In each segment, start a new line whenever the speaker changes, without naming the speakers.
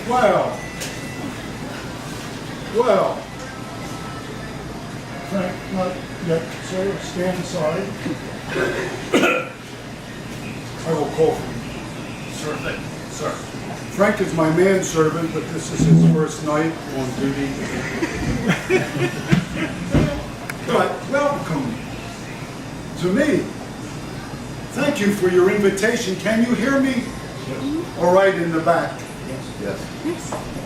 Well, well. Frank, not yet, sir. Stand aside. I will call for you.
Sure thing, sir.
Frank is my manservant, but this is his first night on duty. But welcome to me. Thank you for your invitation. Can you hear me?
Yes.
All right, in the back.
Yes.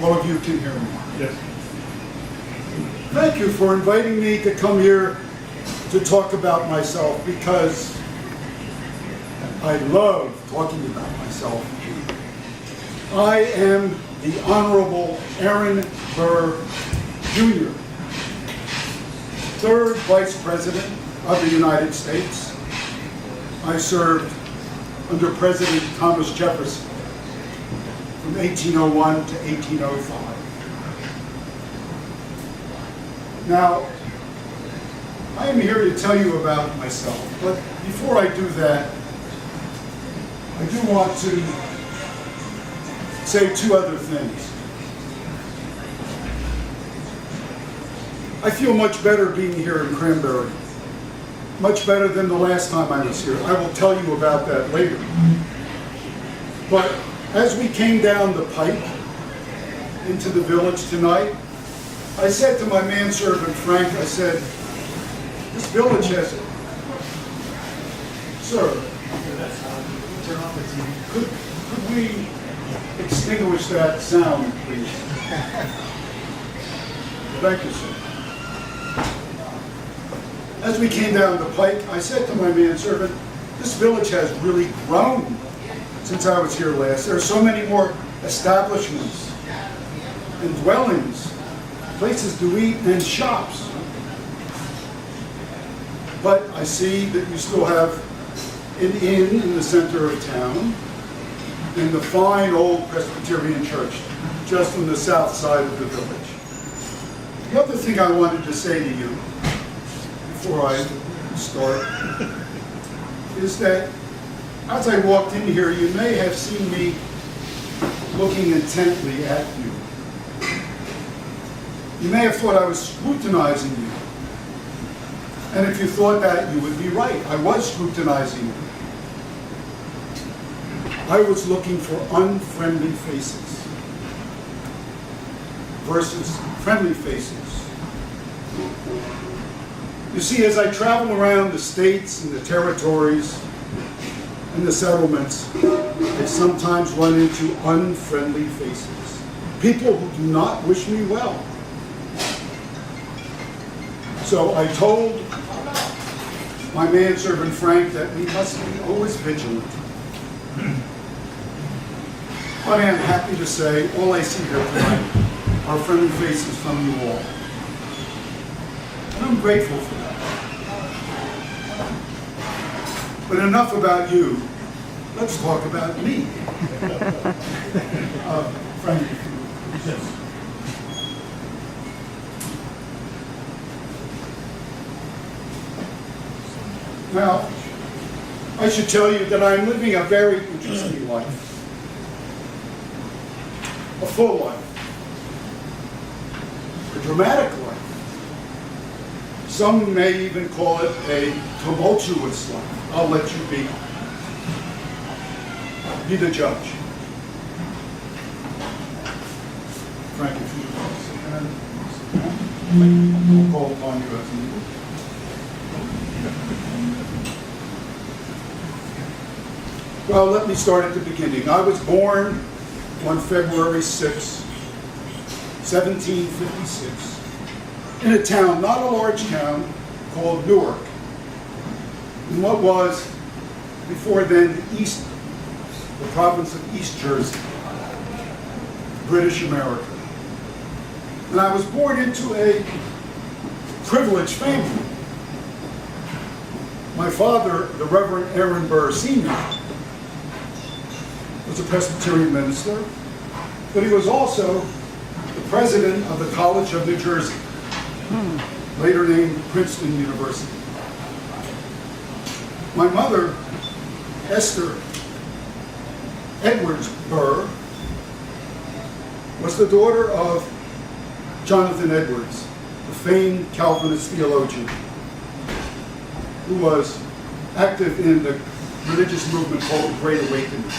All of you can hear me.
Yes.
Thank you for inviting me to come here to talk about myself, because I love talking about myself. I am the Honorable Aaron Burr, Jr., 3rd Vice President of the United States. I served under President Thomas Jefferson from 1801 to 1805. Now, I am here to tell you about myself, but before I do that, I do want to say 2 other things. I feel much better being here in Cranbury, much better than the last time I was here. I will tell you about that later. But as we came down the pike into the village tonight, I said to my manservant Frank, I said, this village has, sir, could we extinguish that sound, please? Thank you, sir. As we came down the pike, I said to my manservant, this village has really grown since I was here last. There are so many more establishments and dwellings, places to eat, and shops. But I see that you still have an inn in the center of town and the fine old Presbyterian church just on the south side of the village. The other thing I wanted to say to you before I start is that as I walked in here, you may have seen me looking intently at you. You may have thought I was scrutinizing you. And if you thought that, you would be right. I was scrutinizing you. I was looking for unfriendly faces versus friendly faces. You see, as I travel around the states and the territories and the settlements, I sometimes run into unfriendly faces. People who do not wish me well. So I told my manservant Frank that we must be always vigilant. But I am happy to say all I see here tonight are friendly faces from you all. And I'm grateful for that. But enough about you. Let's talk about me. Frank, yes. Now, I should tell you that I'm living a very interesting life. A full life. A dramatic life. Some may even call it a tumultuous life. I'll let you be the judge. Frank, if you would sit down. I'll call upon you as needed. Well, let me start at the beginning. I was born on February 6, 1756, in a town, not a large town, called Newark, in what was, before then, the province of East Jersey, British America. And I was born into a privileged family. My father, the Reverend Aaron Burr, Sr., was a Presbyterian minister, but he was also the president of the College of New Jersey, later named Princeton University. My mother Esther Edwards Burr was the daughter of Jonathan Edwards, the famed Calvinist theologian, who was active in the religious movement called the Great Awakening.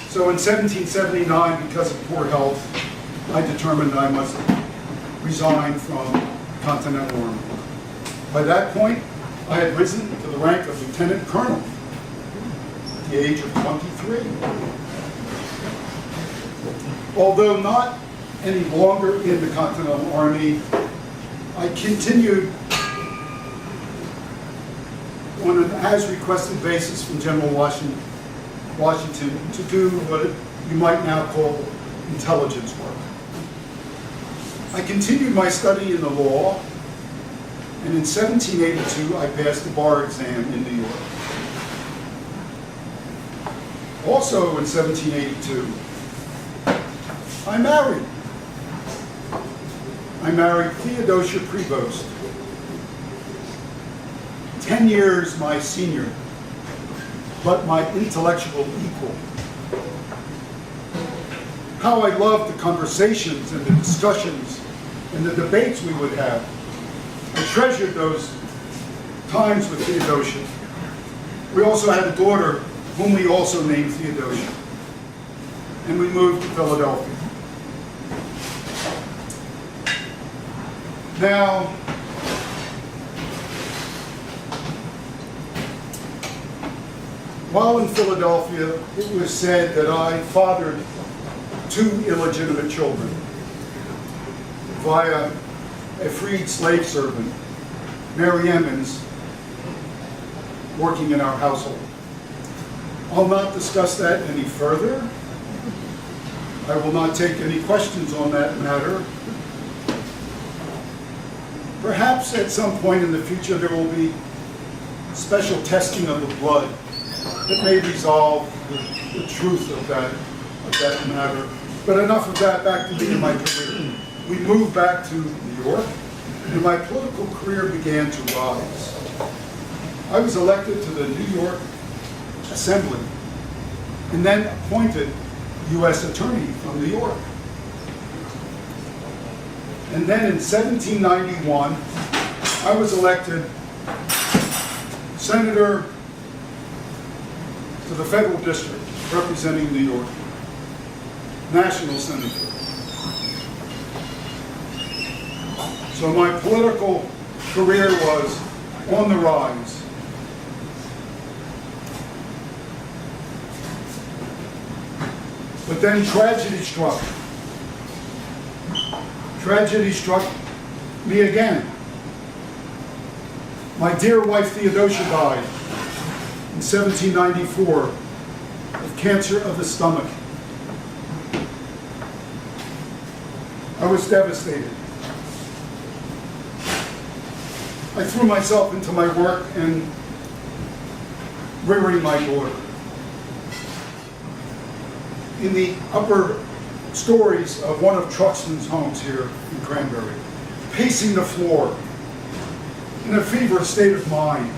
So in 1779, because of poor health, I determined I must resign from the Continental Army. By that point, I had risen to the rank of lieutenant colonel at the age of 23. Although not any longer in the Continental Army, I continued on an as-requested basis from General Washington to do what you might now call intelligence work. I continued my study in the law, and in 1782 I passed the bar exam in New York. Also in 1782, I married. I married Theodosia Prevost, 10 years my senior, but my intellectual equal. How I loved the conversations and the discussions and the debates we would have. I treasured those times with Theodosia. We also had a daughter whom we also named Theodosia. And we moved to Philadelphia. Now, while in Philadelphia, it was said that I fathered 2 illegitimate children via a freed slave servant, Mary Emmons, working in our household. I'll not discuss that any further. I will not take any questions on that matter. Perhaps at some point in the future there will be special testing of the blood that may resolve the truth of that matter. But enough of that, back to me and my career. We moved back to New York, and my political career began to rise. I was elected to the New York Assembly, and then appointed U.S. Attorney from New York. And then in 1791, I was elected Senator to the Federal District, representing New York, National Senator. So my political career was on the rise. But then tragedy struck. Tragedy struck me again. My dear wife Theodosia died in 1794 of cancer of the stomach. I was devastated. I threw myself into my work and rearing my daughter. In the upper stories of one of Truxton's homes here in Cranbury, pacing the floor in a feverish state of mind.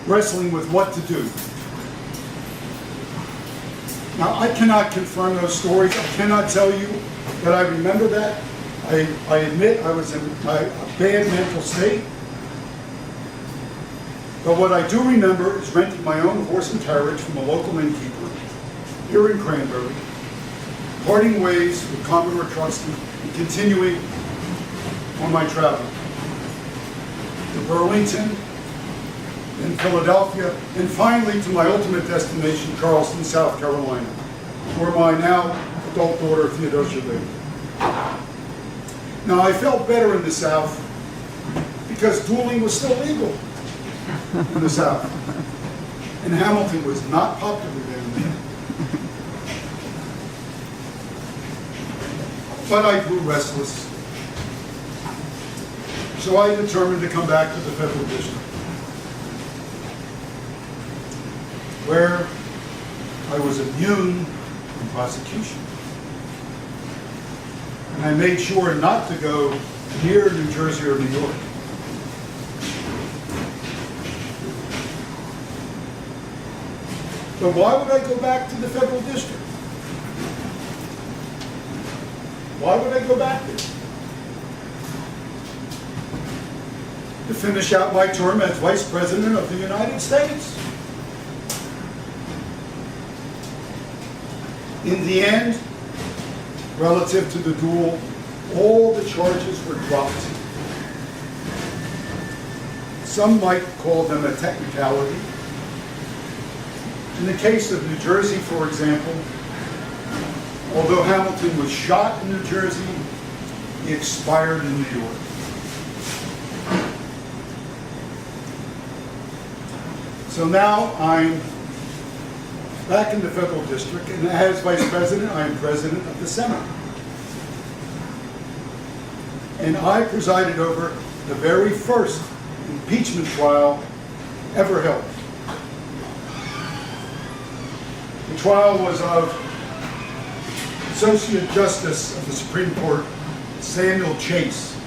Wrestling with what to do. Now, I cannot confirm those stories. I cannot tell you that I remember that. I admit I was in a bad mental state. But what I do remember is renting my own horse and carriage from a local innkeeper here in Cranbury, parting ways with Commodore Truxton, and continuing on my travel to Burlington, in Philadelphia, and finally to my ultimate destination, Charleston, South Carolina, where my now adult daughter Theodosia lived. Now, I felt better in the South because dueling was still legal in the South, and Hamilton was not popular then. But I grew restless, so I determined to come back to the Federal District, where I was immune from prosecution. And I made sure not to go to here in New Jersey or New York. But why would I go back to the federal district? Why would I go back there? To finish out my term as Vice President of the United States. In the end, relative to the duel, all the charges were dropped. Some might call them a technicality. In the case of New Jersey, for example, although Hamilton was shot in New Jersey, he expired in New York. So now I'm back in the federal district, and as Vice President, I am President of the Senate. And I presided over the very first impeachment trial ever held. The trial was of Associate Justice of the Supreme Court, Samuel Chase.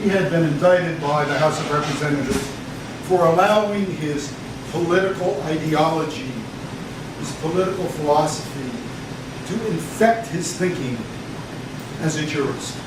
He had been indicted by the House of Representatives for allowing his political ideology, his political philosophy, to infect his thinking as a jurist.